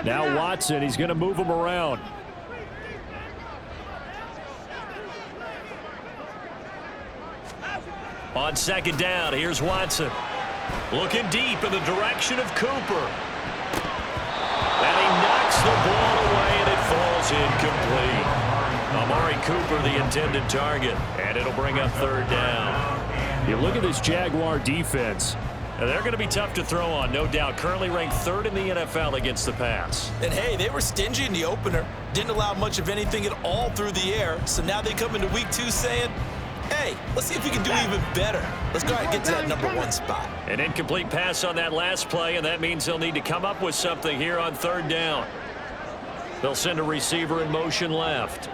Now Watson, he's going to move him around. On second down, here's Watson. Looking deep in the direction of Cooper. And he knocks the ball away, and it falls incomplete. Amari Cooper, the intended target, and it'll bring up third down. You look at this Jaguar defense. They're going to be tough to throw on, no doubt. Currently ranked third in the NFL against the pass. And, hey, they were stingy in the opener. Didn't allow much of anything at all through the air. So now they come into week 2 saying, hey, let's see if we can do even better. Let's go ahead and get to that number 1 spot. An incomplete pass on that last play, and that means they'll need to come up with something here on third down. They'll send a receiver in motion left.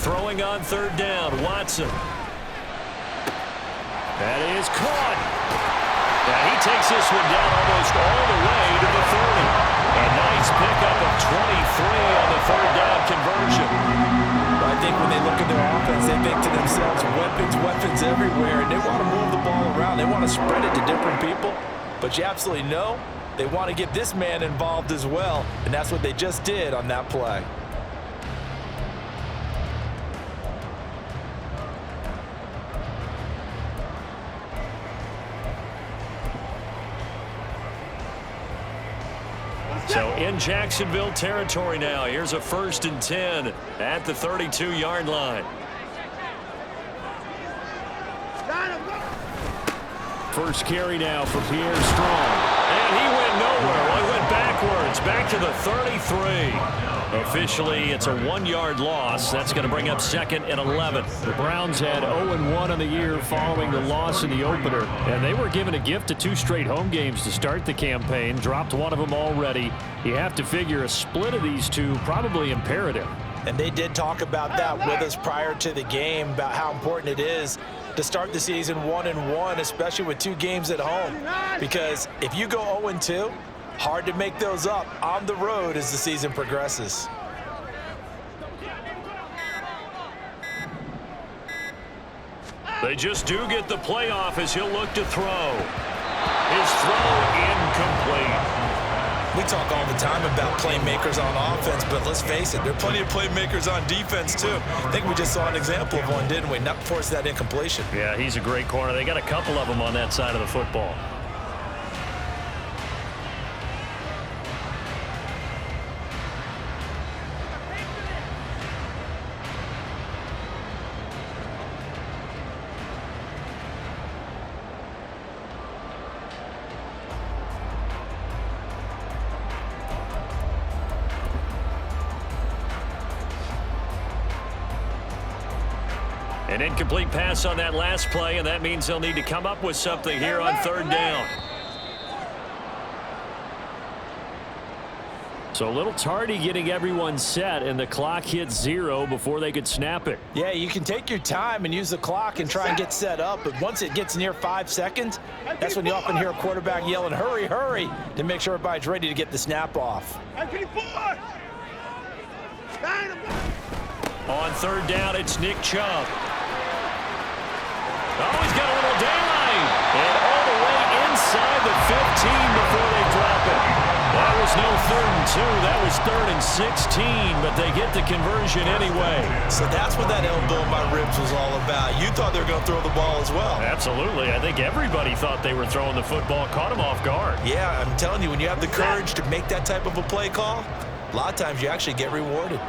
Throwing on third down, Watson. That is caught. And he takes this one down almost all the way to the 30. A nice pickup of 23 on the third down conversion. I think when they look at their offense, they think to themselves, weapons everywhere, and they want to move the ball around. They want to spread it to different people. But you absolutely know they want to get this man involved as well, and that's what they just did on that play. So in Jacksonville territory now. Here's a 1st and 10 at the 32-yard line. First carry now for Pierre Strong. And he went nowhere. Well, he went backwards, back to the 33. Officially, it's a 1-yard loss. That's going to bring up 2nd and 11. The Browns had 0-1 on the year following the loss in the opener. And they were given a gift of 2 straight home games to start the campaign. Dropped one of them already. You have to figure a split of these two probably imperative. And they did talk about that with us prior to the game, about how important it is to start the season 1-1, especially with 2 games at home. Because if you go 0-2, hard to make those up on the road as the season progresses. They just do get the playoff as he'll look to throw. His throw incomplete. We talk all the time about playmakers on offense, but let's face it, there are plenty of playmakers on defense, too. I think we just saw an example of one, didn't we? Not force that incompletion. Yeah, he's a great corner. They got a couple of them on that side of the football. An incomplete pass on that last play, and that means they'll need to come up with something here on third down. So a little tardy getting everyone set, and the clock hit 0 before they could snap it. Yeah, you can take your time and use the clock and try and get set up, but once it gets near 5 seconds, that's when you often hear a quarterback yelling, hurry, hurry, to make sure everybody's ready to get the snap off. On third down, it's Nick Chubb. Oh, he's got a little daylight. And all the way inside the 15 before they drop it. That was no 3rd and 2. That was 3rd and 16, but they get the conversion anyway. So that's what that elbow in my ribs was all about. You thought they were going to throw the ball as well. Absolutely. I think everybody thought they were throwing the football. Caught him off guard. Yeah, I'm telling you, when you have the courage to make that type of a play call, a lot of times you actually get rewarded.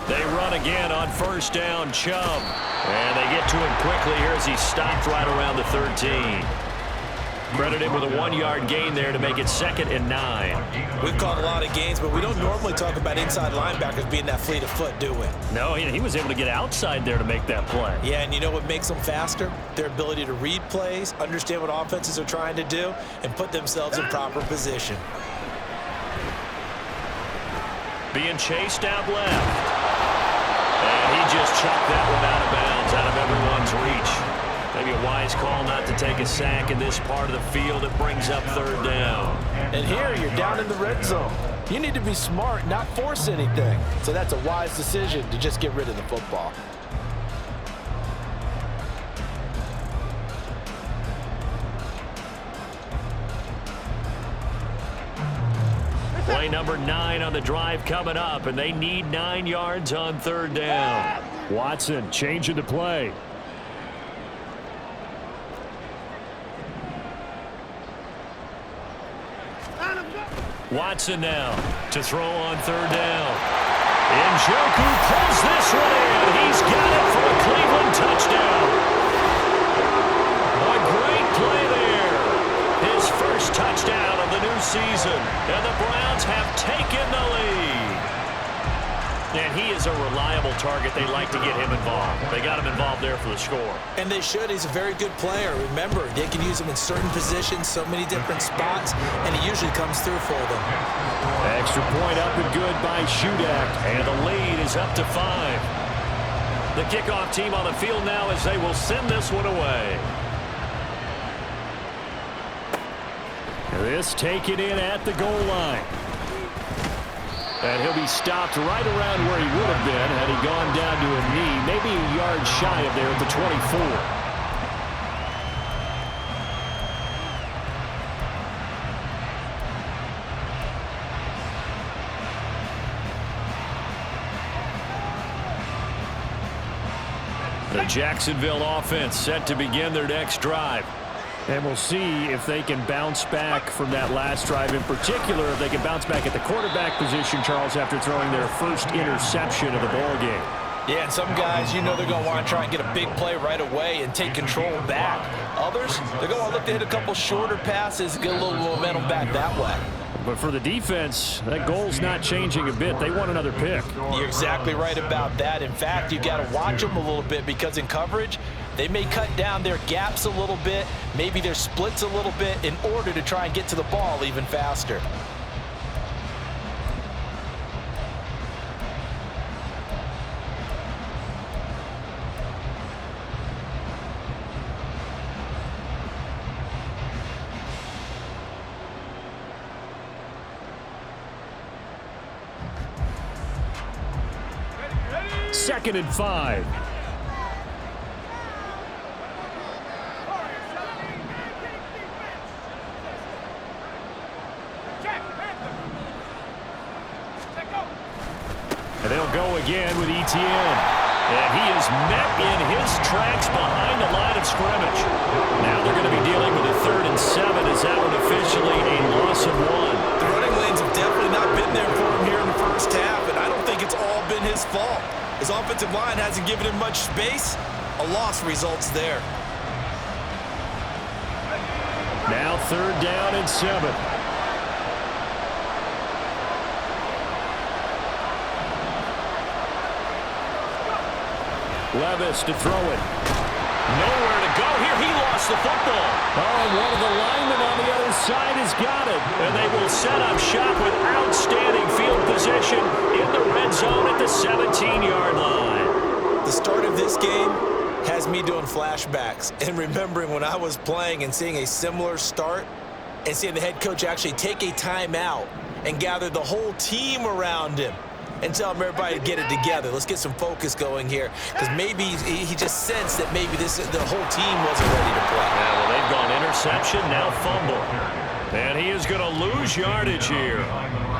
They run again on first down, Chubb. And they get to him quickly here as he stopped right around the 13. Credit him with a 1-yard gain there to make it 2nd and 9. We've called a lot of games, but we don't normally talk about inside linebackers being that fleet of foot, do we? No, he was able to get outside there to make that play. Yeah, and you know what makes them faster? Their ability to read plays, understand what offenses are trying to do, and put themselves in proper position. Being chased out left. he just chucked that one out of bounds, out of everyone's reach. Maybe a wise call not to take a sack in this part of the field. It brings up third down. And here you're down in the red zone. You need to be smart, not force anything. So that's a wise decision to just get rid of the football. Play number 9 on the drive coming up, and they need 9 yards on third down. Watson changing the play. Watson now to throw on third down. Njoku pulls this one in. He's got it for a Cleveland touchdown. A great play there. His first touchdown of the new season. And the Browns have taken the lead. And he is a reliable target. They like to get him involved. They got him involved there for the score. And they should. He's a very good player. Remember, they can use him in certain positions, so many different spots, and he usually comes through for them. Extra point up and good by Shudak. And the lead is up to 5. The kickoff team on the field now as they will send this one away. This taken in at the goal line. And he'll be stopped right around where he would have been had he gone down to a knee, maybe a yard shy of there at the 24. The Jacksonville offense set to begin their next drive. And we'll see if they can bounce back from that last drive, in particular if they can bounce back at the quarterback position, Charles, after throwing their first interception of the ball game. Yeah, and some guys, you know they're going to want to try and get a big play right away and take control back. Others, they're going to want to look to hit a couple shorter passes, get a little momentum back that way. But for the defense, that goal's not changing a bit. They want another pick. You're exactly right about that. In fact, you got to watch them a little bit because in coverage, they may cut down their gaps a little bit, maybe their splits a little bit in order to try and get to the ball even faster. Second and 5. And they'll go again with Etienne. And he is met in his tracks behind the line of scrimmage. Now they're going to be dealing with a 3rd and 7 as that one officially a loss of 1. The running lanes have definitely not been there for him here in the first half, and I don't think it's all been his fault. His offensive line hasn't given him much space. A loss results there. Now 3rd down and 7. Levis to throw it. Nowhere to go here. He lost the football. Oh, and one of the linemen on the other side has got it. And they will set up shop with outstanding field position in the red zone at the 17-yard line. The start of this game has me doing flashbacks and remembering when I was playing and seeing a similar start and seeing the head coach actually take a timeout and gather the whole team around him and tell everybody to get it together. Let's get some focus going here, because maybe he just sensed that maybe the whole team wasn't ready to play. Yeah, well, they've gone interception, now fumble. And he is going to lose yardage here.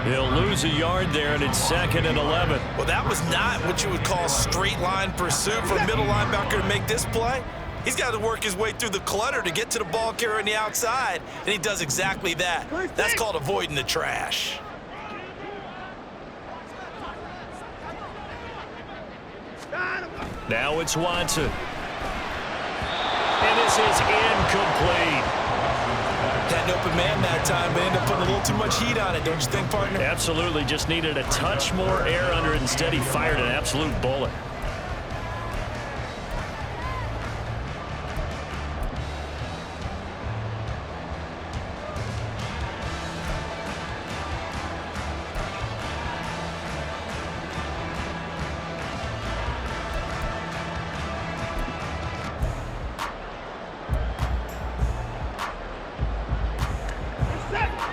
He'll lose a yard there, and it's 2nd and 11. Well, that was not what you would call straight line pursuit for a middle linebacker to make this play. He's got to work his way through the clutter to get to the ball carrier on the outside, and he does exactly that. That's called avoiding the trash. Now it's Watson. And this is incomplete. Had an open man that time, but ended up putting a little too much heat on it, don't you think, partner? Absolutely. Just needed a touch more air under it. Instead, he fired an absolute bullet.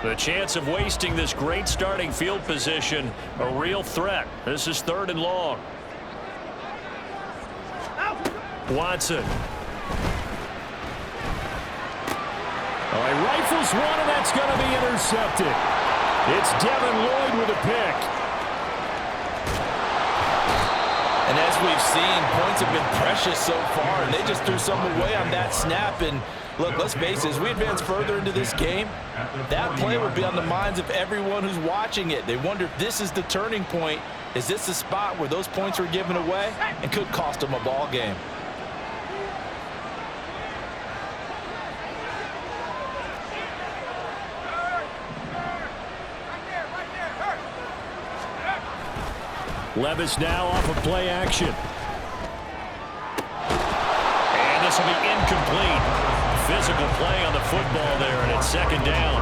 The chance of wasting this great starting field position, a real threat. This is 3rd and long. Watson. All right, rifles one, and that's going to be intercepted. It's Devin Lloyd with a pick. And as we've seen, points have been precious so far, and they just threw some away on that snap. And look, let's face it, as we advance further into this game, that play will be on the minds of everyone who's watching it. They wonder if this is the turning point. Is this the spot where those points were given away and could cost them a ball game? Levis now off of play action. And this will be incomplete. Physical play on the football there, and it's 2nd down.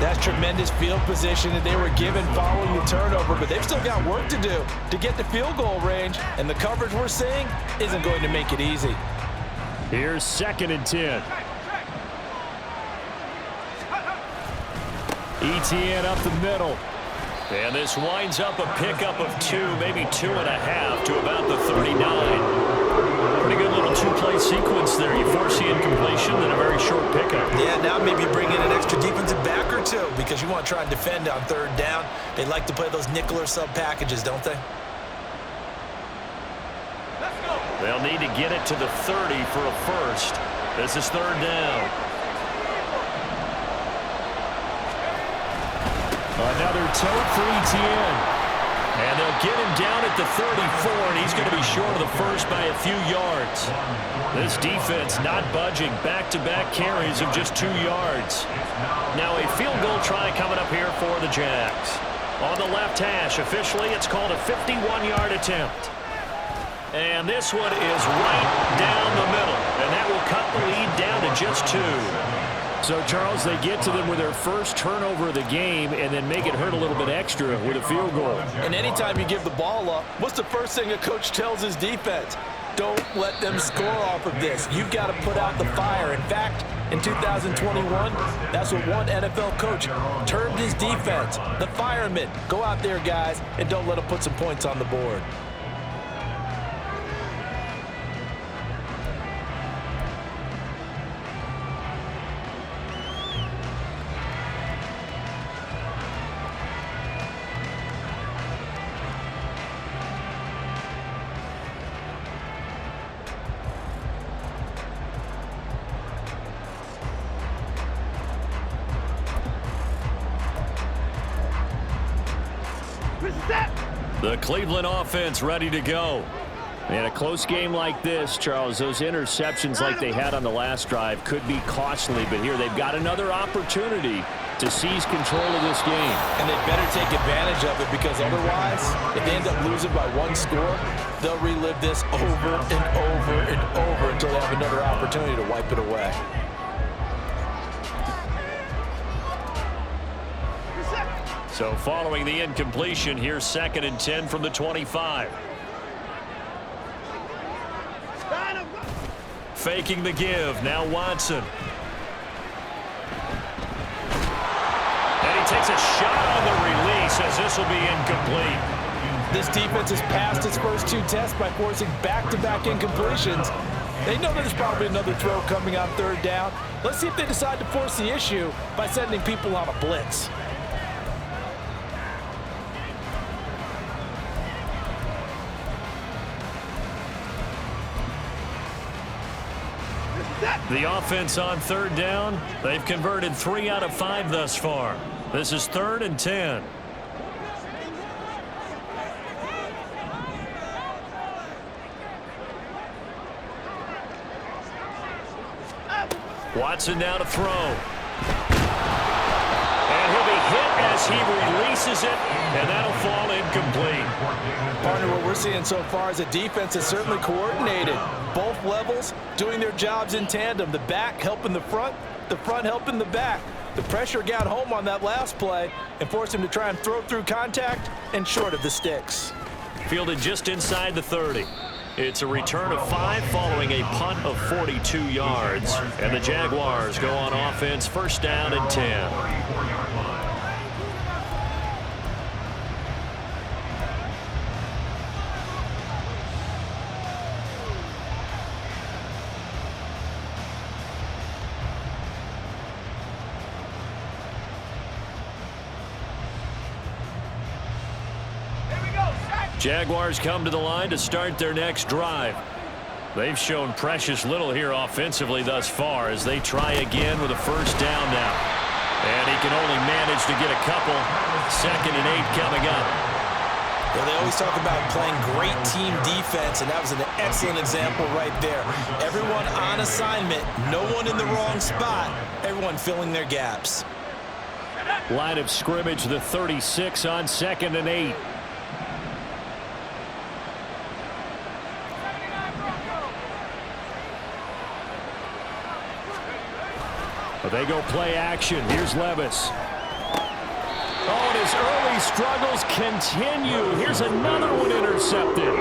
That's tremendous field position that they were given following the turnover, but they've still got work to do to get the field goal range, and the coverage we're seeing isn't going to make it easy. Here's 2nd and 10. ETN up the middle. And this winds up a pickup of 2, maybe 2.5 to about the 39. Pretty good little 2-play sequence there. You force the incompletion and a very short pickup. Yeah, now maybe bring in an extra defensive back or 2 because you want to try and defend on 3rd down. They like to play those nickel or sub packages, don't they? They'll need to get it to the 30 for a first. This is 3rd down. Another tote for ETN. And they'll get him down at the 34, and he's going to be short of the first by a few yards. This defense not budging. Back-to-back carries of just 2 yards. Now a field goal try coming up here for the Jags. On the left hash, officially it's called a 51-yard attempt. And this one is right down the middle, and that will cut the lead down to just 2. So, Charles, they get to them with their first turnover of the game and then make it hurt a little bit extra with a field goal. And anytime you give the ball up, what's the first thing a coach tells his defense? Don't let them score off of this. You've got to put out the fire. In fact, in 2021, that's what one NFL coach termed his defense, the firemen. Go out there, guys, and don't let them put some points on the board. The Cleveland offense ready to go. In a close game like this, Charles, those interceptions like they had on the last drive could be costly, but here they've got another opportunity to seize control of this game. And they better take advantage of it because otherwise, if they end up losing by 1 score, they'll relive this over and over and over until they have another opportunity to wipe it away. So following the incompletion, here's 2nd and 10 from the 25. Faking the give, now Watson. And he takes a shot on the release as this will be incomplete. This defense has passed its first 2 tests by forcing back-to-back incompletions. They know there's probably another throw coming on 3rd down. Let's see if they decide to force the issue by sending people on a blitz. The offense on 3rd down, they've converted 3 out of 5 thus far. This is 3rd and 10. Watson now to throw. And he'll be hit as he releases it, and that'll fall incomplete. Partner, what we're seeing so far is a defense that's certainly coordinated. Both levels doing their jobs in tandem. The back helping the front helping the back. The pressure got home on that last play and forced him to try and throw through contact and short of the sticks. Fielded just inside the 30. It's a return of 5 following a punt of 42 yards. And the Jaguars go on offense, first down and 10. Jaguars come to the line to start their next drive. They've shown precious little here offensively thus far as they try again with a first down now. And he can only manage to get a couple. 2nd and 8 coming up. Well, they always talk about playing great team defense, and that was an excellent example right there. Everyone on assignment, no one in the wrong spot, everyone filling their gaps. Line of scrimmage, the 36 on 2nd and 8. They go play action. Here's Levis. Oh, and his early struggles continue. Here's another one intercepted.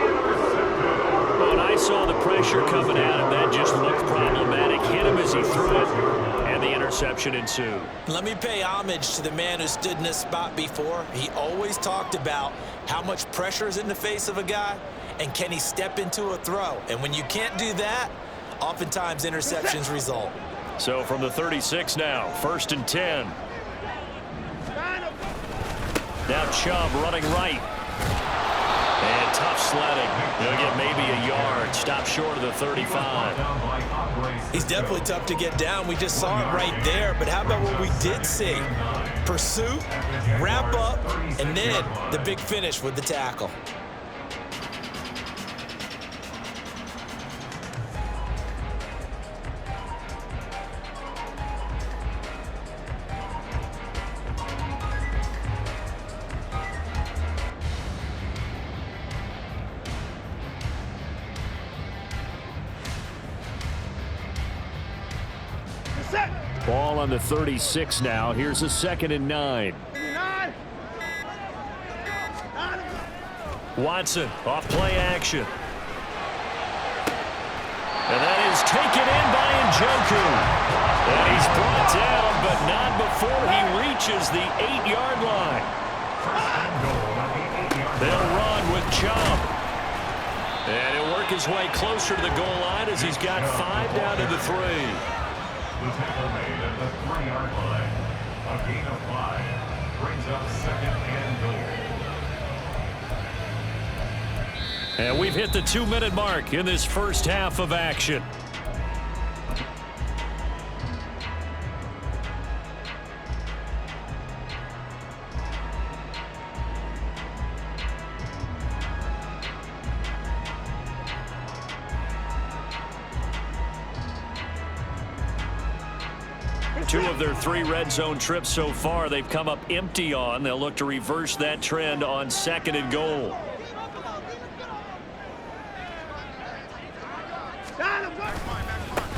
When I saw the pressure coming at him, that just looked problematic. Hit him as he threw it, and the interception ensued. Let me pay homage to the man who stood in this spot before. He always talked about how much pressure is in the face of a guy, and can he step into a throw. And when you can't do that, oftentimes interceptions result. So from the 36 now, 1st and 10. Now Chubb running right. And tough sledding. He'll get maybe a yard. Stop short of the 35. He's definitely tough to get down. We just saw it right there. But how about what we did see? Pursuit, wrap up, and then the big finish with the tackle. Ball on the 36 now. Here's a 2nd and 9. Watson off play action. And that is taken in by Njoku. And he's brought down, but not before he reaches the 8-yard line. They'll run with Chubb. And he'll work his way closer to the goal line as he's got 5 down to the 3. The tackle made at the 3-yard line. A gain of 5 brings up 2nd and goal. And we've hit the 2-minute mark in this first half of action. Two of their 3 red zone trips so far, they've come up empty on. They'll look to reverse that trend on 2nd and goal.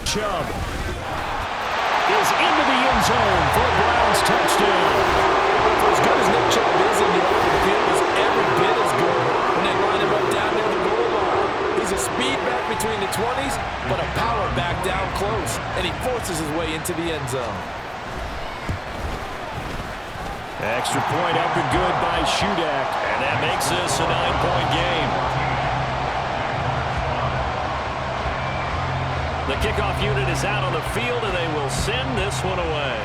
Chubb is into the end zone for a Browns touchdown. For as good as Nick Chubb is in the open field, he's every bit as good when they line him up down near the goal line. He's a speed back between the 20s, but a power back down close, and he forces his way into the end zone. Extra point up and good by Shudak. And that makes this a 9-point game. The kickoff unit is out on the field, and they will send this one away.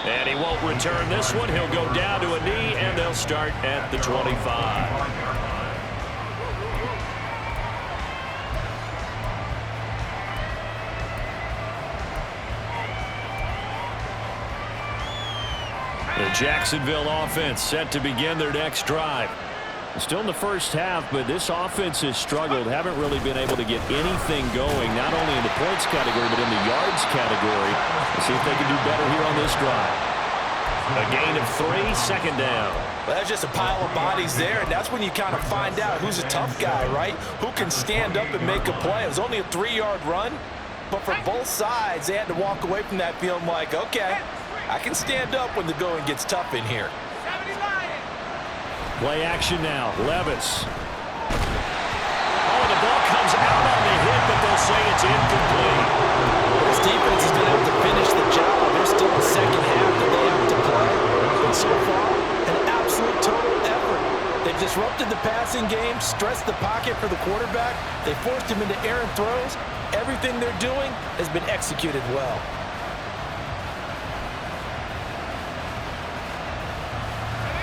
And he won't return this one. He'll go down to a knee, and they'll start at the 25. The Jacksonville offense set to begin their next drive. Still in the first half, but this offense has struggled. Haven't really been able to get anything going, not only in the points category, but in the yards category. Let's see if they can do better here on this drive. A gain of 3, 2nd down. Well, that's just a pile of bodies there, and that's when you kind of find out who's a tough guy, right? Who can stand up and make a play. It was only a 3-yard run, but for both sides, they had to walk away from that feeling like, okay, I can stand up when the going gets tough in here. Play action now. Levis. Oh, the ball comes out on the hit, but they'll say it's incomplete. This defense is going to have to finish the job. There's still a second half that they have to play. But so far, an absolute total effort. They've disrupted the passing game, stressed the pocket for the quarterback. They forced him into errant throws. Everything they're doing has been executed well.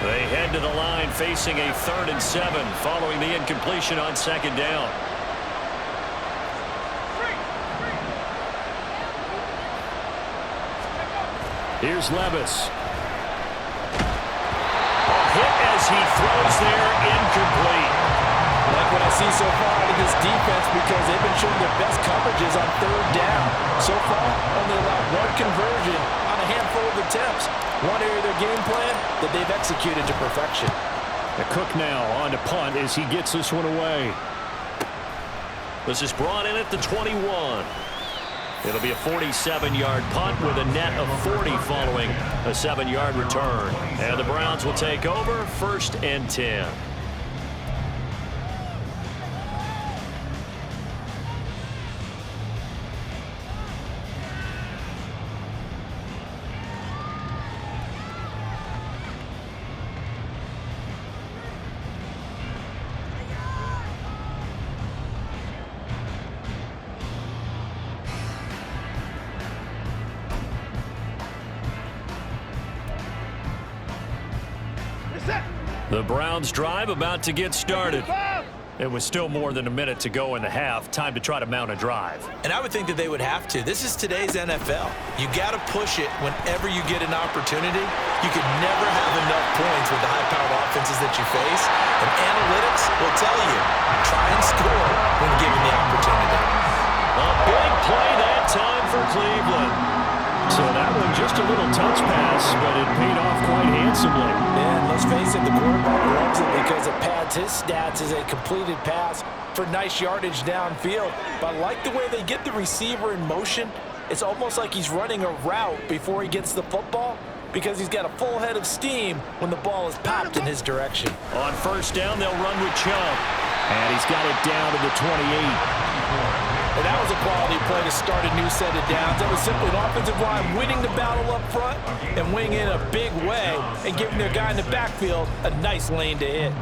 They head to the line facing a 3rd and 7 following the incompletion on 2nd down. Here's Levis. Hit as he throws there, incomplete. Like what I see so far out of this defense, because they've been showing their best coverages on 3rd down. So far, only allowed 1 conversion on a handful of attempts. One area of their game plan that they've executed to perfection. The Cook now on to punt as he gets this one away. This is brought in at the 21. It'll be a 47-yard punt with a net of 40 following a 7-yard return. And the Browns will take over 1st and 10. The Browns drive about to get started. It was still more than a minute to go in the half. Time to try to mount a drive. And I would think that they would have to. This is today's NFL. You got to push it whenever you get an opportunity. You could never have enough points with the high-powered offenses that you face. And analytics will tell you, try and score when given the opportunity. A big play that time for Cleveland. So that one just a little touch pass, but it paid off quite handsomely. And let's face it, the quarterback loves it because it pads his stats as a completed pass for nice yardage downfield. But I like the way they get the receiver in motion. It's almost like he's running a route before he gets the football because he's got a full head of steam when the ball is popped in his direction. On 1st down, they'll run with Chubb. And he's got it down to the 28. And that was a quality play to start a new set of downs. That was simply an offensive line winning the battle up front and winning in a big way and giving their guy in the backfield a nice lane to hit.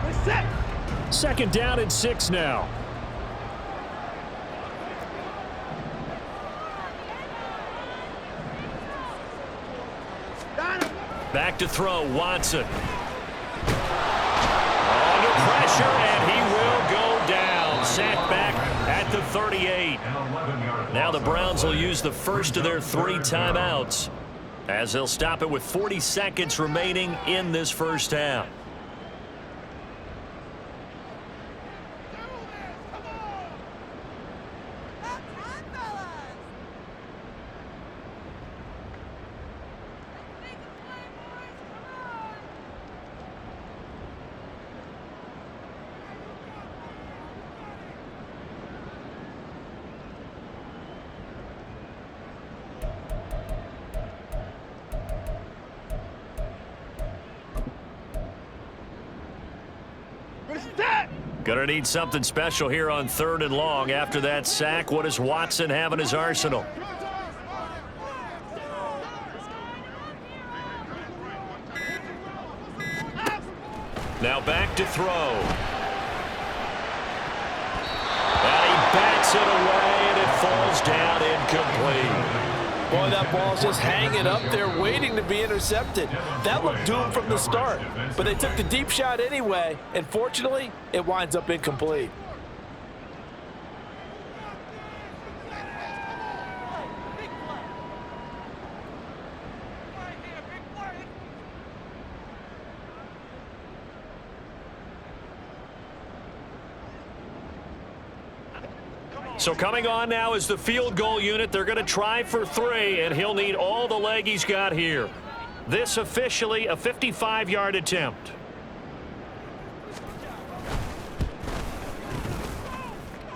We're set. 2nd down and 6 now. Back to throw, Watson. Pressure, and he will go down. Sacked back at the 38. Now the Browns will use the first of their 3 timeouts as they'll stop it with 40 seconds remaining in this first half. Gonna need something special here on 3rd and long. After that sack, what does Watson have in his arsenal? Now back to throw. And he bats it away, and it falls down incomplete. Boy, that ball's just hanging up there waiting to be intercepted. That looked doomed from the start, but they took the deep shot anyway, and fortunately, it winds up incomplete. So coming on now is the field goal unit. They're going to try for 3, and he'll need all the leg he's got here. This officially a 55-yard attempt.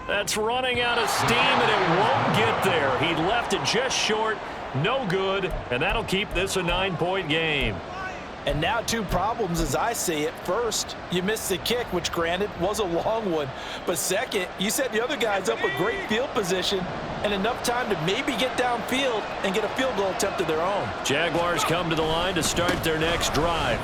That's running out of steam, and it won't get there. He left it just short, No good, and that'll keep this a 9-point game. And now 2 problems as I see it. First, you missed the kick, which granted was a long one. But second, you set the other guys up with great field position and enough time to maybe get downfield and get a field goal attempt of their own. Jaguars come to the line to start their next drive.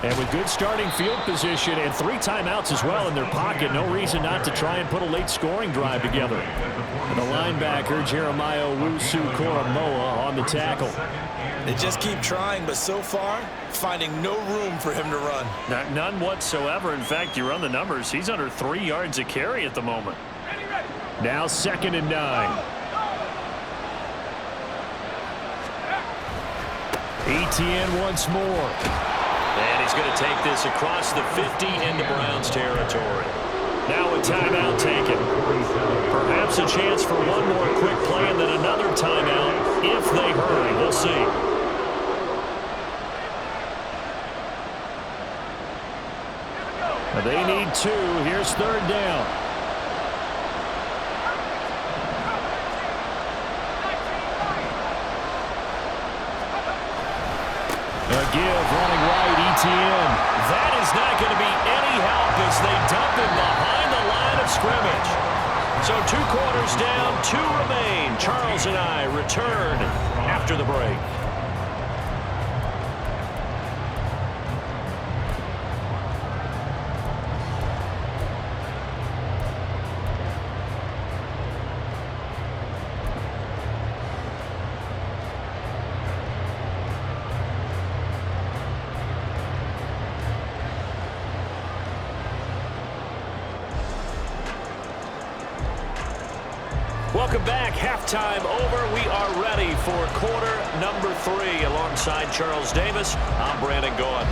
And with good starting field position and 3 timeouts as well in their pocket, no reason not to try and put a late scoring drive together. And the linebacker, Jeremiah Owusu-Koramoah, on the tackle. They just keep trying, but so far, finding no room for him to run. None whatsoever. In fact, you run the numbers. He's under 3 yards a carry at the moment. Now 2nd and 9. Etienne once more. And he's going to take this across the 50 into Browns territory. Now a timeout taken. Perhaps a chance for one more quick play and then another timeout if they hurry. We'll see. They need 2. Here's 3rd down. A give running right, Etienne. That is not going to be any help as they dump him behind the line of scrimmage. So 2 quarters down, 2 remain. Charles and I return after the break. Welcome back. Halftime over. We are ready for quarter number 3. Alongside Charles Davis, I'm Brandon Gordon.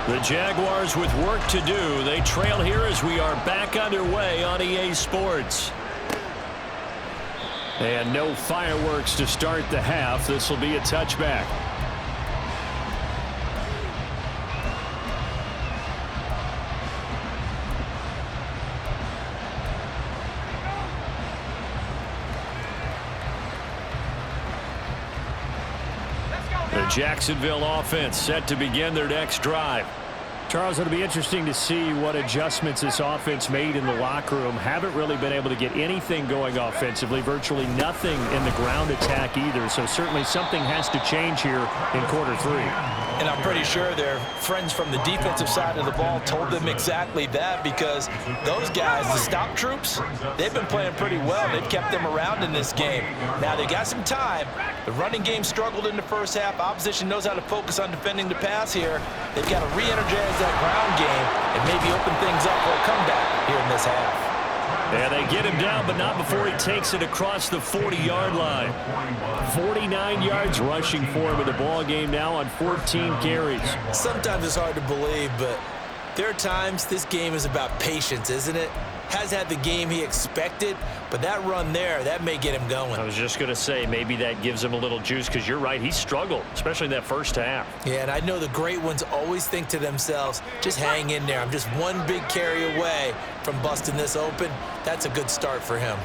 The Jaguars with work to do. They trail here as we are back underway on EA Sports. And no fireworks to start the half. This will be a touchback. The Jacksonville offense set to begin their next drive. Charles, it'll be interesting to see what adjustments this offense made in the locker room. Haven't really been able to get anything going offensively, virtually nothing in the ground attack either. So certainly something has to change here in quarter 3. And I'm pretty sure their friends from the defensive side of the ball told them exactly that, because those guys, the stop troops, they've been playing pretty well. They've kept them around in this game. Now they got some time. The running game struggled in the first half. Opposition knows how to focus on defending the pass here. They've got to re-energize that ground game and maybe open things up for a comeback here in this half. Yeah, they get him down, but not before he takes it across the 40-yard line. 49 yards rushing for him in the ball game now on 14 carries. Sometimes it's hard to believe, but there are times this game is about patience, isn't it? Has had the game he expected, but that run there, that may get him going. I was just going to say, maybe that gives him a little juice, because you're right, he struggled, especially in that first half. Yeah, and I know the great ones always think to themselves, just hang in there. I'm just one big carry away from busting this open. That's a good start for him.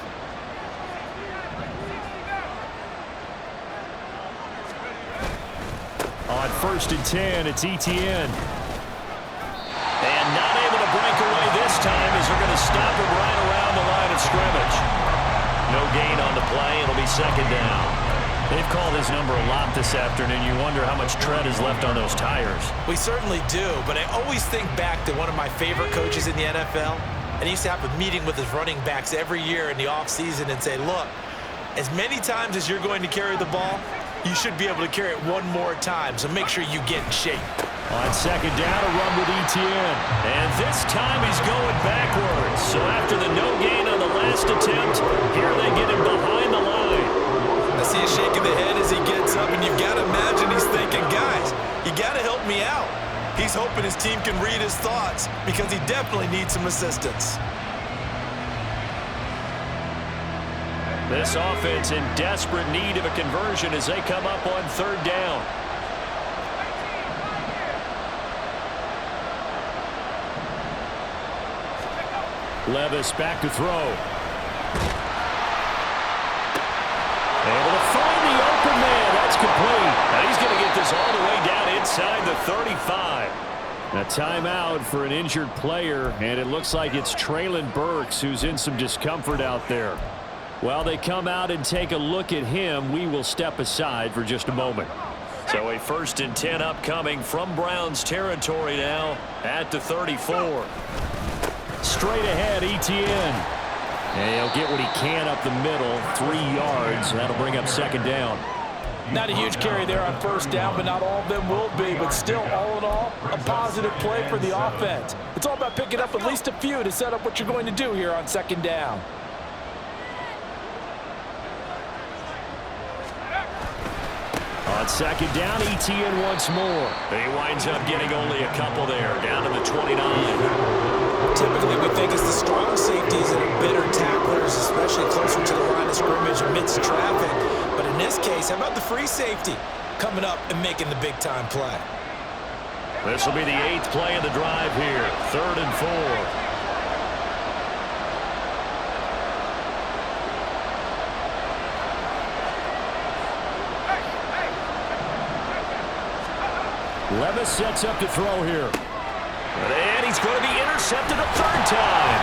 On 1st and 10, it's Etienne. And not able to break away this time as they're going to stop him right around the line of scrimmage. No gain on the play. It'll be 2nd down. They've called his number a lot this afternoon. You wonder how much tread is left on those tires. We certainly do, but I always think back to one of my favorite coaches in the NFL, and he used to have a meeting with his running backs every year in the offseason and say, look, as many times as you're going to carry the ball, you should be able to carry it one more time, so make sure you get in shape. On 2nd down, a run with Etienne. And this time he's going backwards. So after the no gain on the last attempt, here they get him behind the line. I see a shake of the head as he gets up, and you've got to imagine he's thinking, guys, you got to help me out. He's hoping his team can read his thoughts, because he definitely needs some assistance. This offense in desperate need of a conversion as they come up on 3rd down. Levis back to throw. complete. And he's going to get this all the way down inside the 35. A timeout for an injured player, and it looks like it's Traylon Burks who's in some discomfort out there. While they come out and take a look at him, we will step aside for just a moment. So a 1st and 10 upcoming from Browns territory now at the 34. Straight ahead, Etienne. And he'll get what he can up the middle, 3 yards. That'll bring up 2nd down. Not a huge carry there on 1st down, but not all of them will be. But still, all in all, a positive play for the offense. It's all about picking up at least a few to set up what you're going to do here on 2nd down. On 2nd down, Etienne once more. He winds up getting only a couple there, down to the 29. Typically, we think it's the strong safeties that are better tacklers, especially closer to the line of scrimmage amidst traffic. But in this case, how about the free safety coming up and making the big-time play? This will be the 8th play of the drive here, 3rd and 4. Levis sets up to throw here. And he's going to be intercepted a 3rd time.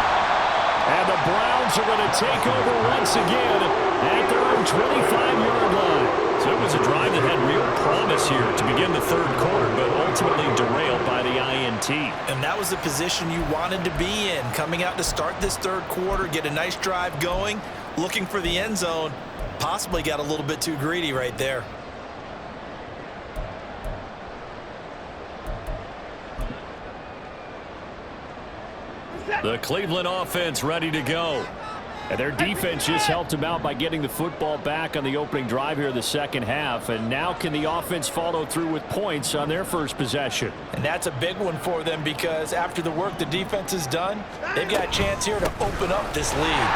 And the Browns are going to take over once again at their own 25-yard line. So it was a drive that had real promise here to begin the 3rd quarter, but ultimately derailed by the INT. And that was the position you wanted to be in, coming out to start this 3rd quarter, get a nice drive going, looking for the end zone. Possibly got a little bit too greedy right there. The Cleveland offense ready to go. And their defense just helped them out by getting the football back on the opening drive here in the 2nd half. And now can the offense follow through with points on their first possession? And that's a big one for them because after the work the defense has done, they've got a chance here to open up this lead.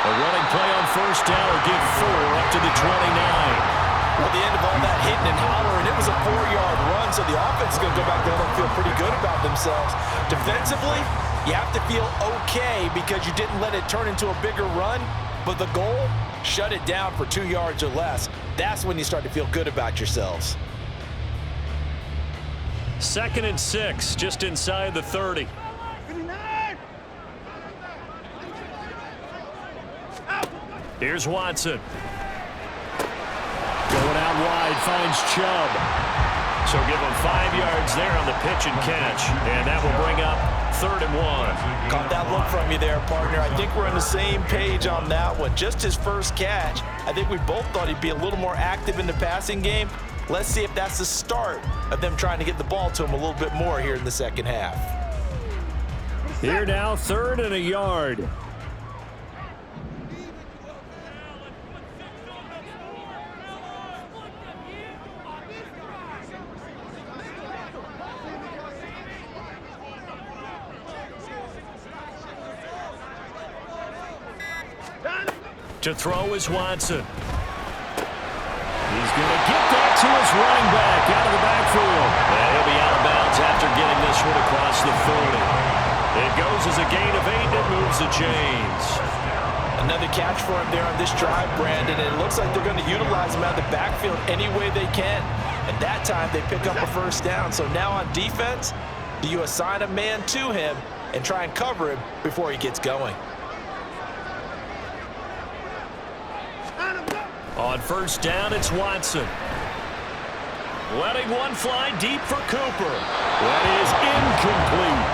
A running play on 1st down will give 4 up to the 29. At the end of all that hitting and hollering, it was a 4-yard run, so the offense is going to go back there and feel pretty good about themselves. Defensively, you have to feel okay because you didn't let it turn into a bigger run, but the goal, shut it down for 2 yards or less. That's when you start to feel good about yourselves. 2nd and 6, just inside the 30. Here's Watson. Going out wide, finds Chubb. So give him 5 yards there on the pitch and catch. And that will bring up 3rd and 1. Caught that look from you there, partner. I think we're on the same page on that one. Just his first catch. I think we both thought he'd be a little more active in the passing game. Let's see if that's the start of them trying to get the ball to him a little bit more here in the 2nd half. Here now, 3rd and a yard. To throw is Watson. He's going to get that to his running back out of the backfield. And he'll be out of bounds after getting this one across the 40. It goes as a gain of 8 and it moves the chains. Another catch for him there on this drive, Brandon, and it looks like they're going to utilize him out of the backfield any way they can. And that time they pick up a 1st down. So now on defense, do you assign a man to him and try and cover him before he gets going? On 1st down, it's Watson. Letting one fly deep for Cooper. That is incomplete.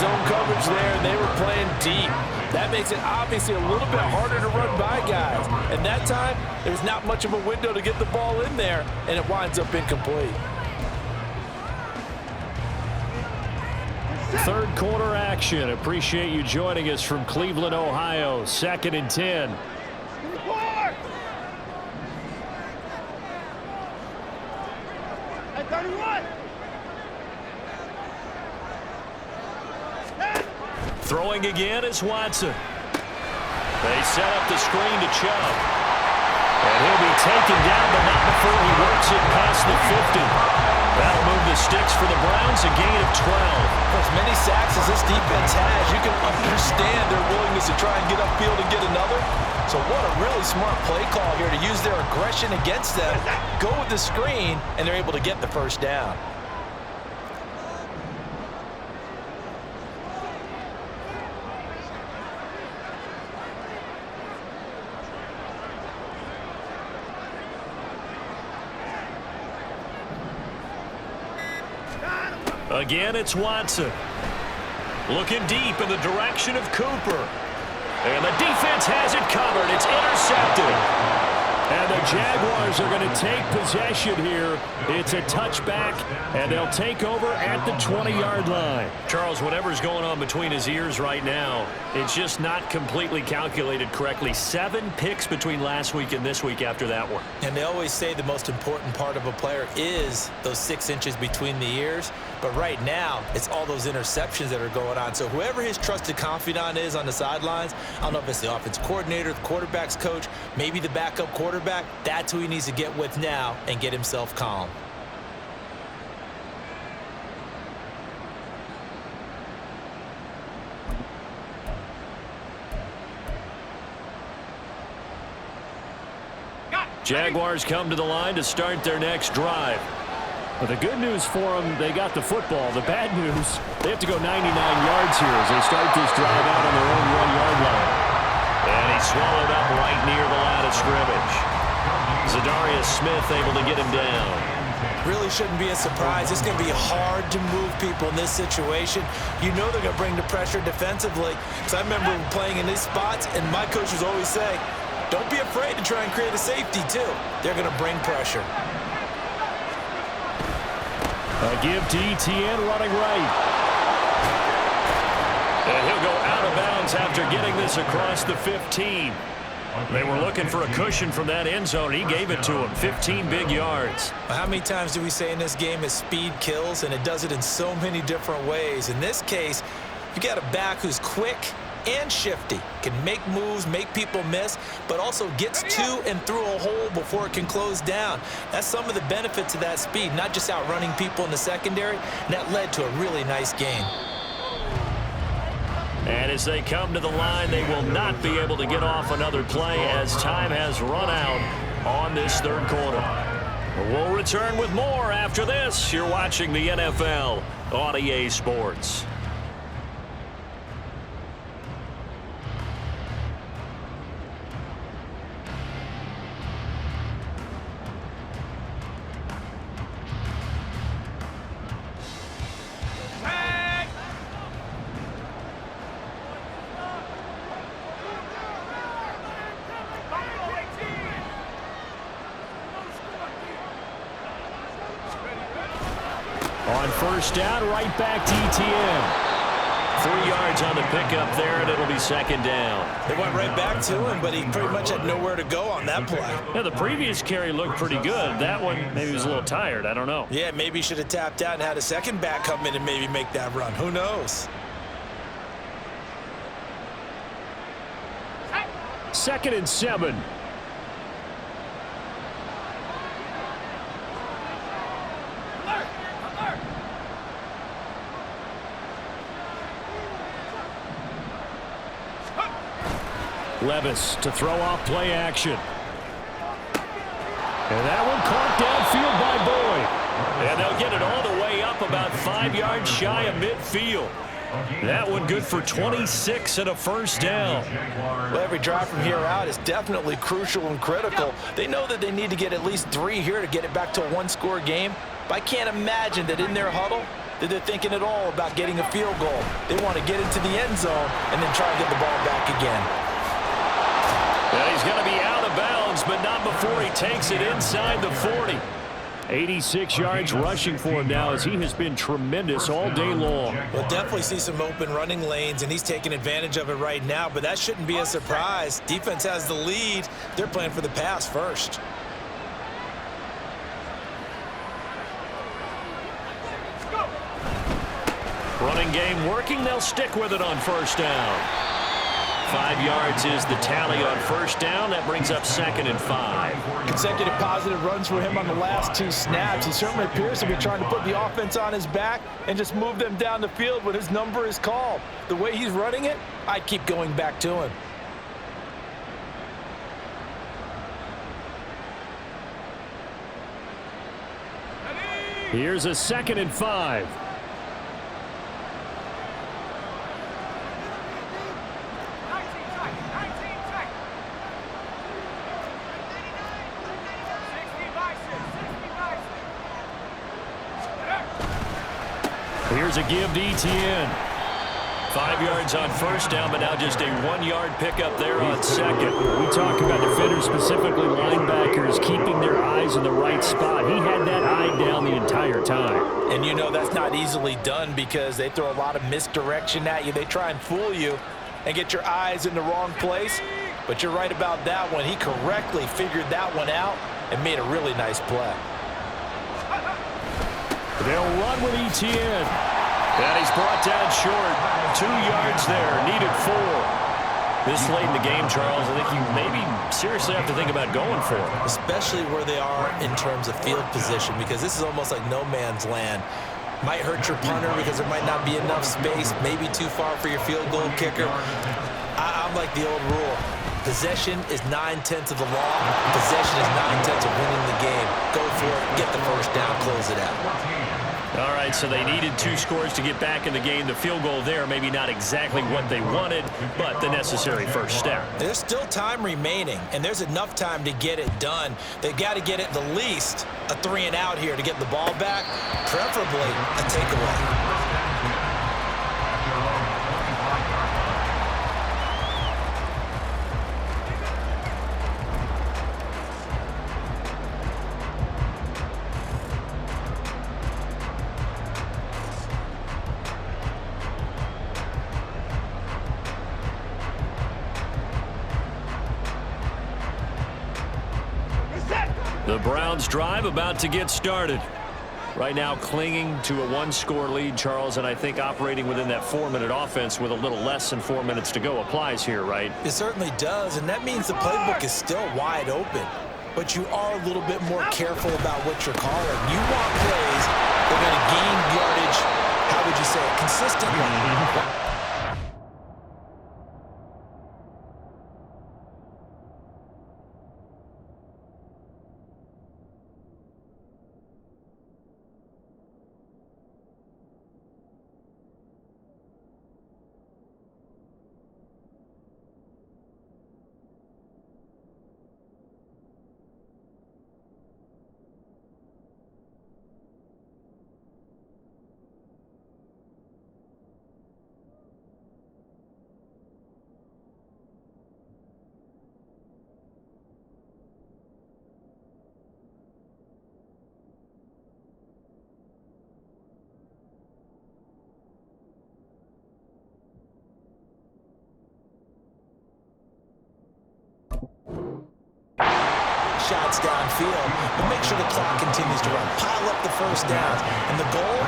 Zone coverage there, and they were playing deep. That makes it obviously a little bit harder to run by guys. And that time, there's not much of a window to get the ball in there, and it winds up incomplete. 3rd quarter action. Appreciate you joining us from Cleveland, Ohio. 2nd and 10. Throwing again is Watson. They set up the screen to Chubb. And he'll be taken down, but not before he works it past the 50. That'll move the sticks for the Browns, a gain of 12. For as many sacks as this defense has, you can understand their willingness to try and get upfield and get another. So what a really smart play call here to use their aggression against them, go with the screen, and they're able to get the first down. Again, it's Watson. Looking deep in the direction of Cooper. And the defense has it covered. It's intercepted. And the Jaguars are going to take possession here. It's a touchback, and they'll take over at the 20-yard line. Charles, whatever's going on between his ears right now, it's just not completely calculated correctly. 7 picks between last week and this week after that one. And they always say the most important part of a player is those 6 inches between the ears. But right now, it's all those interceptions that are going on. So whoever his trusted confidant is on the sidelines, I don't know if it's the offense coordinator, the quarterback's coach, maybe the backup quarterback, that's who he needs to get with now and get himself calm. Jaguars come to the line to start their next drive. Well, the good news for them, they got the football. The bad news, they have to go 99 yards here as they start this drive out on their own 1-yard line. And he's swallowed up right near the line of scrimmage. Zadarius Smith able to get him down. Really shouldn't be a surprise. It's going to be hard to move people in this situation. You know they're going to bring the pressure defensively. Because I remember playing in these spots, and my coaches always say, don't be afraid to try and create a safety, too. They're going to bring pressure. A give to ETN running right. And he'll go out of bounds after getting this across the 15. They were looking for a cushion from that end zone. He gave it to him. 15 big yards. How many times do we say in this game is speed kills, and it does it in so many different ways. In this case, you got a back who's quick and shifty, can make moves, make people miss, but also gets to and through a hole before it can close down. That's some of the benefits of that speed, not just outrunning people in the secondary, and that led to a really nice game. And as they come to the line, they will not be able to get off another play as time has run out on this third quarter. We'll return with more after this. You're watching the NFL on EA Sports. On first down, right back to ETN. 3 yards on the pickup there, and it'll be second down. They went right back to him, but he pretty much had nowhere to go on that play. Yeah, the previous carry looked pretty good. That one, maybe he was a little tired. I don't know. Yeah, maybe he should have tapped out and had a second back come in and maybe make that run. Who knows? 2nd and 7. Levis to throw off play action. And that one caught downfield by Boyd. And they'll get it all the way up about 5 yards shy of midfield. That one good for 26 and a first down. Well, every drive from here out is definitely crucial and critical. They know that they need to get at least 3 here to get it back to a one-score game. But I can't imagine that in their huddle that they're thinking at all about getting a field goal. They want to get into the end zone and then try and get the ball back again. Well, he's going to be out of bounds, but not before he takes it inside the 40. 86 yards rushing for him now as he has been tremendous all day long. We'll definitely see some open running lanes, and he's taking advantage of it right now, but that shouldn't be a surprise. Defense has the lead. They're playing for the pass first. Running game working. They'll stick with it on first down. 5 yards is the tally on first down. That brings up 2nd and 5. Consecutive positive runs for him on the last 2 snaps. He certainly appears to be trying to put the offense on his back and just move them down the field when his number is called. The way he's running it, I'd keep going back to him. Here's a 2nd and 5. Here's a give to Etienne. 5 yards on first down, but now just a 1-yard pickup there on second. We talk about defenders, specifically linebackers, keeping their eyes in the right spot. He had that eye down the entire time. And you know that's not easily done because they throw a lot of misdirection at you. They try and fool you and get your eyes in the wrong place. But you're right about that one. He correctly figured that one out and made a really nice play. They'll run with Etienne. And he's brought down short. 2 yards there. Needed 4. This late in the game, Charles, I think you maybe seriously have to think about going for it. Especially where they are in terms of field position, because this is almost like no man's land. Might hurt your punter because there might not be enough space, maybe too far for your field goal kicker. I'm like the old rule. Possession is 9/10 of the law. Possession is 9/10 of winning the game. Go for it. Get the first down. Close it out. All right, so they needed 2 scores to get back in the game. The field goal there, maybe not exactly what they wanted, but the necessary first step. There's still time remaining, and there's enough time to get it done. They've got to get at the least a 3-and-out here to get the ball back, preferably a takeaway. The Browns drive about to get started. Right now clinging to a 1-score lead, Charles, and I think operating within that 4-minute offense with a little less than 4 minutes to go applies here, right? It certainly does, and that means the playbook is still wide open. But you are a little bit more careful about what you're calling. You want plays that are going to gain yardage, how would you say it, consistently. Shots downfield, but make sure the clock continues to run. Pile up the first downs. And the goal,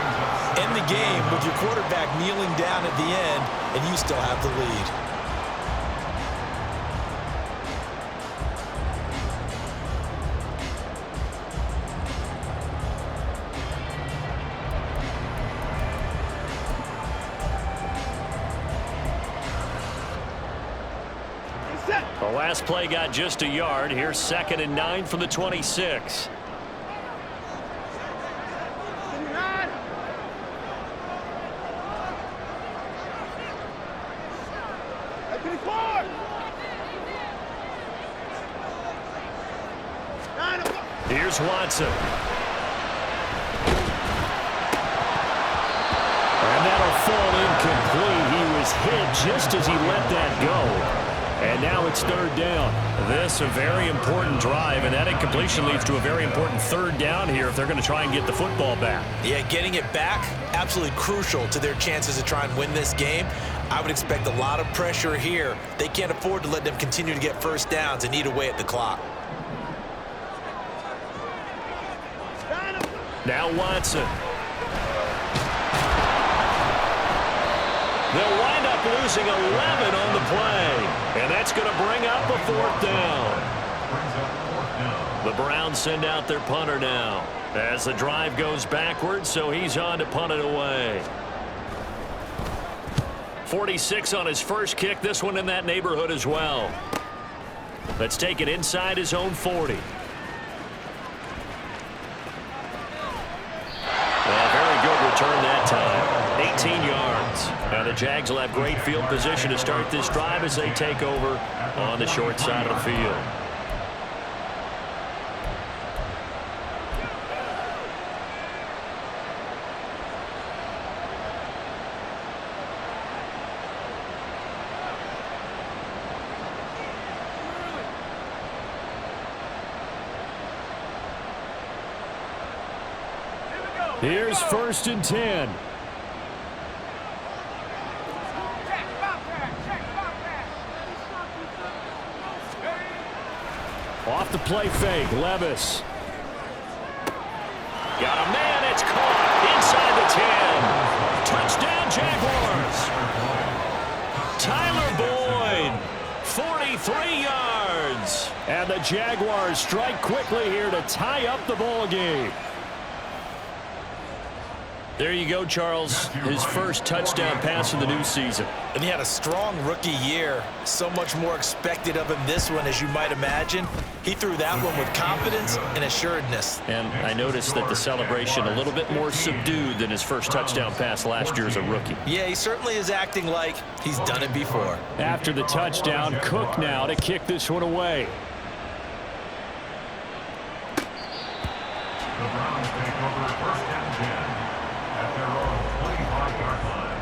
end the game with your quarterback kneeling down at the end, and you still have the lead. The last play got just a yard. Here's 2nd and 9 from the 26. Here's Watson. And that'll fall incomplete. He was hit just as he let that go. And now it's 3rd down. This a very important drive, and that incompletion leads to a very important 3rd down here if they're going to try and get the football back. Yeah, getting it back, absolutely crucial to their chances to try and win this game. I would expect a lot of pressure here. They can't afford to let them continue to get first downs and eat away at the clock. Now Watson. They'll wind up losing 11 on the play. And that's going to bring up a 4th down. The Browns send out their punter now as the drive goes backwards, so he's on to punt it away. 46 on his first kick, this one in that neighborhood as well. Let's take it inside his own 40. And the Jags will have great field position to start this drive as they take over on the short side of the field. Here's 1st and 10. Off the play fake, Levis. Got a man, it's caught inside the 10. Touchdown, Jaguars. Tyler Boyd, 43 yards. And the Jaguars strike quickly here to tie up the ball game. There you go, Charles. His first touchdown pass of the new season. And he had a strong rookie year. So much more expected of him this one, as you might imagine. He threw that one with confidence and assuredness. And I noticed that the celebration a little bit more subdued than his first touchdown pass last year as a rookie. Yeah, he certainly is acting like he's done it before. After the touchdown, Cook now to kick this one away. The Browns take over 1st and 10 at their own 25-yard line.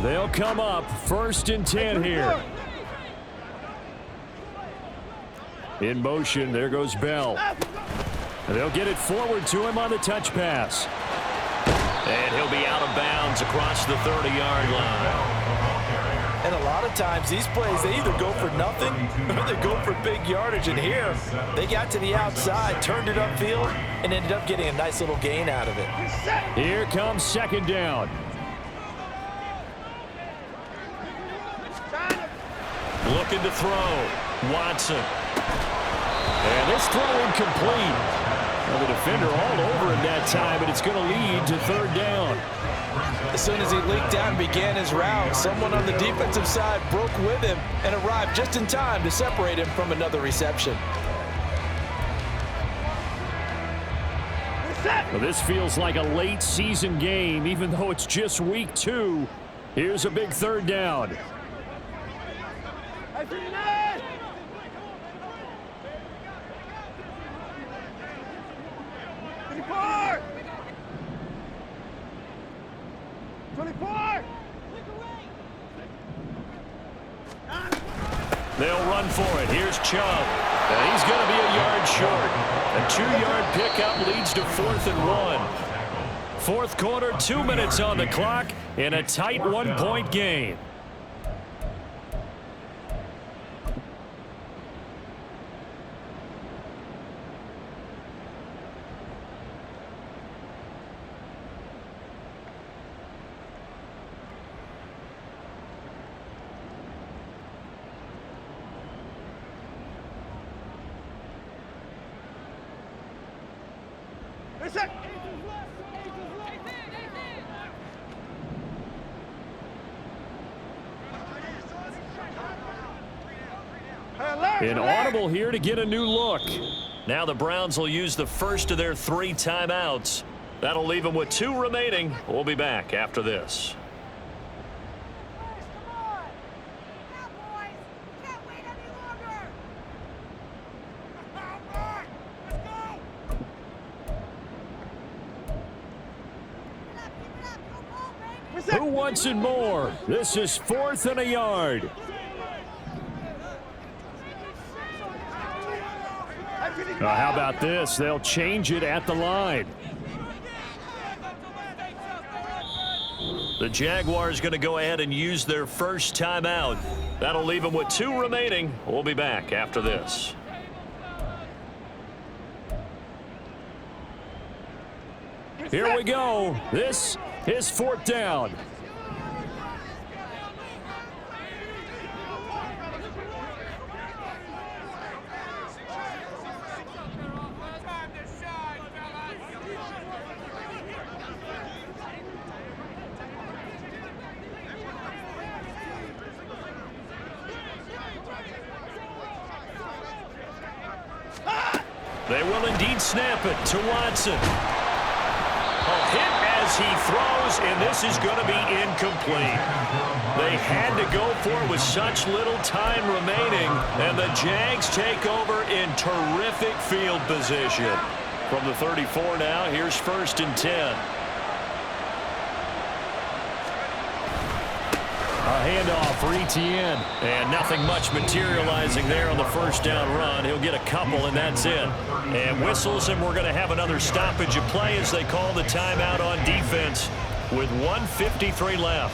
They'll come up 1st and 10 here. In motion, there goes Bell. They'll get it forward to him on the touch pass. And he'll be out of bounds across the 30-yard line. And a lot of times these plays, they either go for nothing or they go for big yardage. And here, they got to the outside, turned it upfield, and ended up getting a nice little gain out of it. Here comes 2nd down. Looking to throw. Watson. And this throw incomplete. Well, the defender all over him that time, but it's going to lead to 3rd down. As soon as he leaked out and began his route, someone on the defensive side broke with him and arrived just in time to separate him from another reception. Well, this feels like a late season game, even though it's just week 2. Here's a big 3rd down. They'll run for it. Here's Chubb. And he's going to be a yard short. A 2-yard pickup leads to 4th and 1. 4th quarter, 2 minutes on the clock in a tight 1-point game. An audible here to get a new look. Now the Browns will use the first of their 3 timeouts. That'll leave them with 2 remaining. We'll be back after this. Who wants it more? This is 4th and a yard. How about this? They'll change it at the line. The Jaguars going to go ahead and use their first timeout. That'll leave them with 2 remaining. We'll be back after this. Here we go. This is 4th down. They will indeed snap it to Watson. A hit as he throws, and this is going to be incomplete. They had to go for it with such little time remaining, and the Jags take over in terrific field position. From the 34 now, here's 1st and 10. A handoff for Etienne. And nothing much materializing there on the first down run. He'll get a couple, and that's it. And whistles, and we're going to have another stoppage of play as they call the timeout on defense with 1:53 left.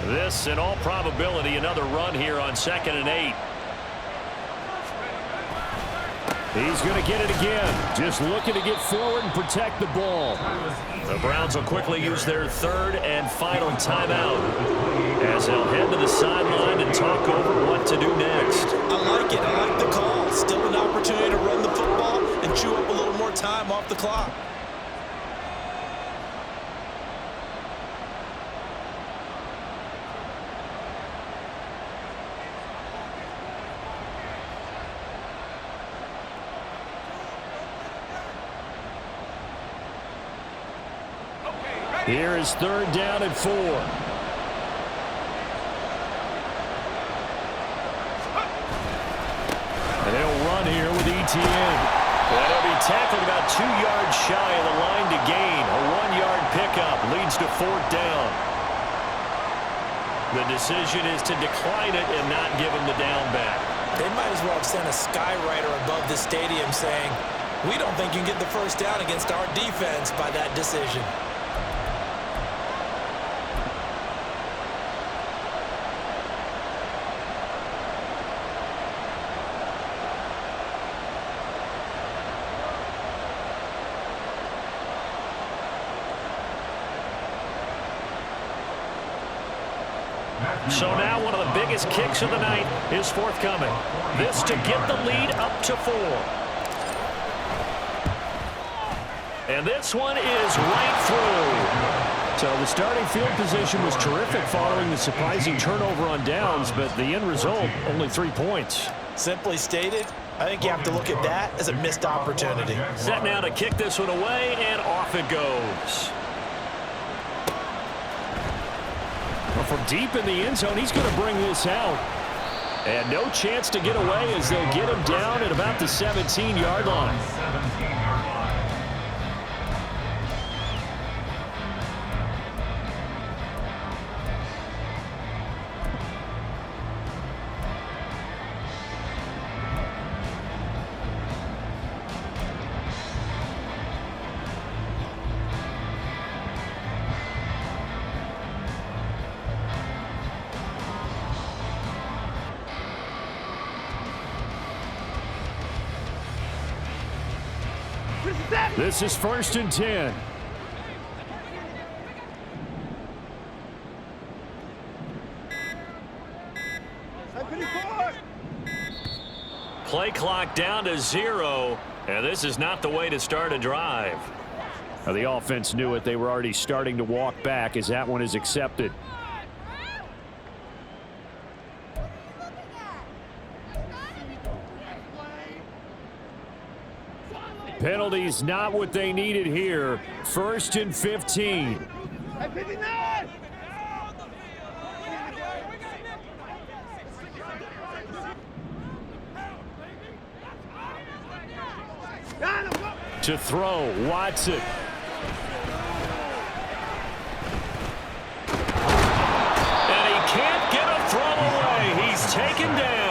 This, in all probability, another run here on 2nd and 8. He's going to get it again. Just looking to get forward and protect the ball. The Browns will quickly use their 3rd and final timeout as they'll head to the sideline and talk over what to do next. I like it. I like the call. Still an opportunity to run the football and chew up a little more time off the clock. Here is 3rd down and 4. And they'll run here with Etienne. And he'll be tackled about 2 yards shy of the line to gain. A 1-yard pickup leads to 4th down. The decision is to decline it and not give him the down back. They might as well have sent a skywriter above the stadium saying, "We don't think you can get the 1st down against our defense by that decision." So now one of the biggest kicks of the night is forthcoming. This to get the lead up to 4. And this one is right through. So the starting field position was terrific following the surprising turnover on downs, but the end result, only 3 points. Simply stated, I think you have to look at that as a missed opportunity. Set now to kick this one away, and off it goes. Well, from deep in the end zone, he's going to bring this out. And no chance to get away as they'll get him down at about the 17-yard line. This is 1st and 10. Play clock down to 0, and this is not the way to start a drive. Now, the offense knew it. They were already starting to walk back as that one is accepted. Penalties not what they needed here. 1st and 15. To throw, Watson. And he can't get a throw away. He's taken down.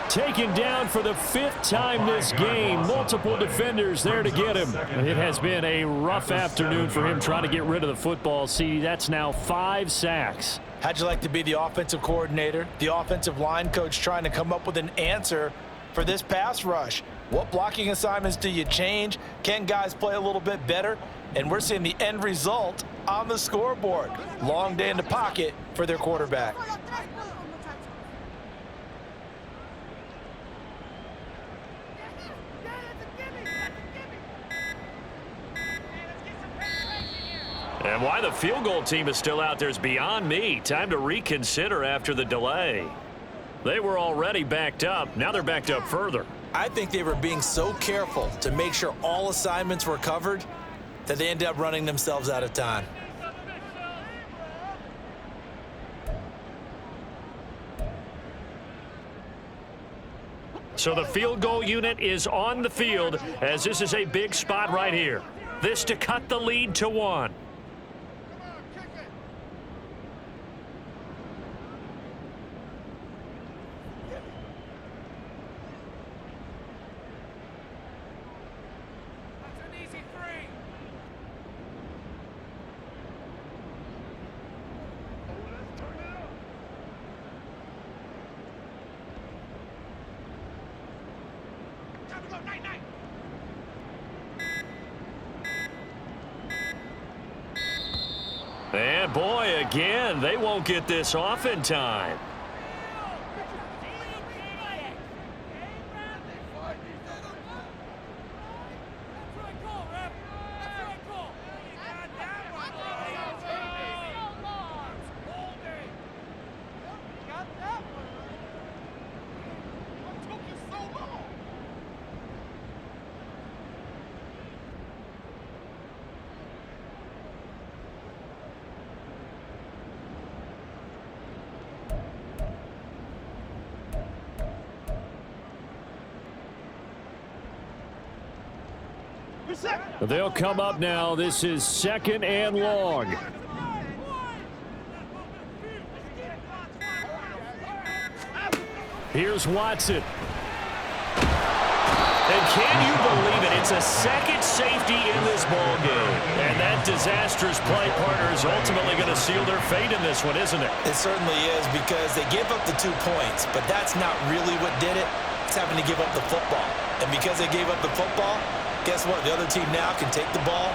Taken down for the 5th time this game. Multiple defenders there to get him. It has been a rough afternoon for him trying to get rid of the football. See, that's now 5 sacks. How'd you like to be the offensive coordinator, the offensive line coach trying to come up with an answer for this pass rush? What blocking assignments do you change? Can guys play a little bit better? And we're seeing the end result on the scoreboard. Long day in the pocket for their quarterback. And why the field goal team is still out there is beyond me. Time to reconsider after the delay. They were already backed up. Now they're backed up further. I think they were being so careful to make sure all assignments were covered that they ended up running themselves out of time. So the field goal unit is on the field as this is a big spot right here. This to cut the lead to 1. And boy, again, they won't get this off in time. They'll come up now. This is 2nd and long. Here's Watson. And can you believe it? It's a second safety in this ball game. And that disastrous play partner is ultimately going to seal their fate in this one, isn't it? It certainly is, because they gave up the 2 points, but that's not really what did it. It's having to give up the football. And because they gave up the football, guess what? The other team now can take the ball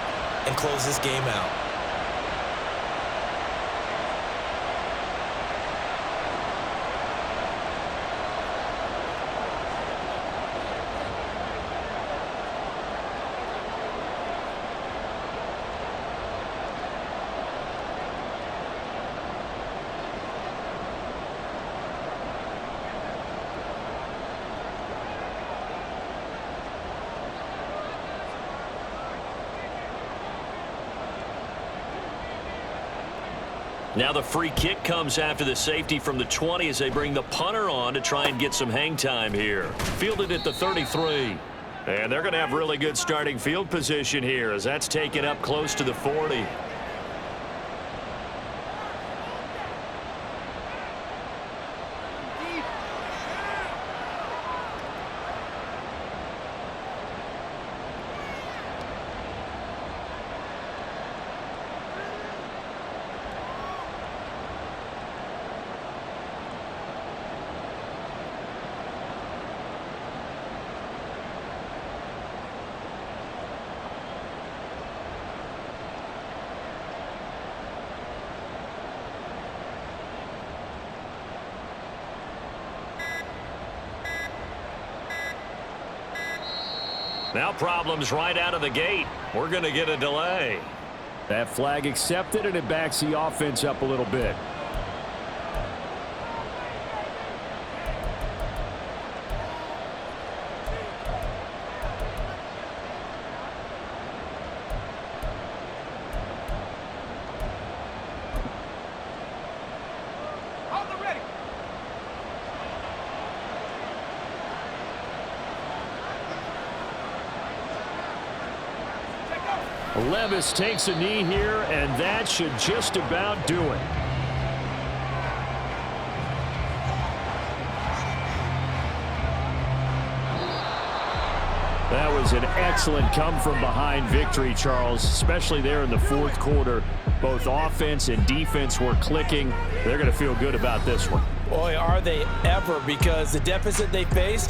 and close this game out. Now the free kick comes after the safety from the 20 as they bring the punter on to try and get some hang time here. Fielded at the 33. And they're going to have really good starting field position here as that's taken up close to the 40. Now problems right out of the gate. We're going to get a delay. That flag accepted, and it backs the offense up a little bit. Levis takes a knee here, and that should just about do it. That was an excellent come-from-behind victory, Charles, especially there in the 4th quarter. Both offense and defense were clicking. They're going to feel good about this one. Boy, are they ever, because the deficit they faced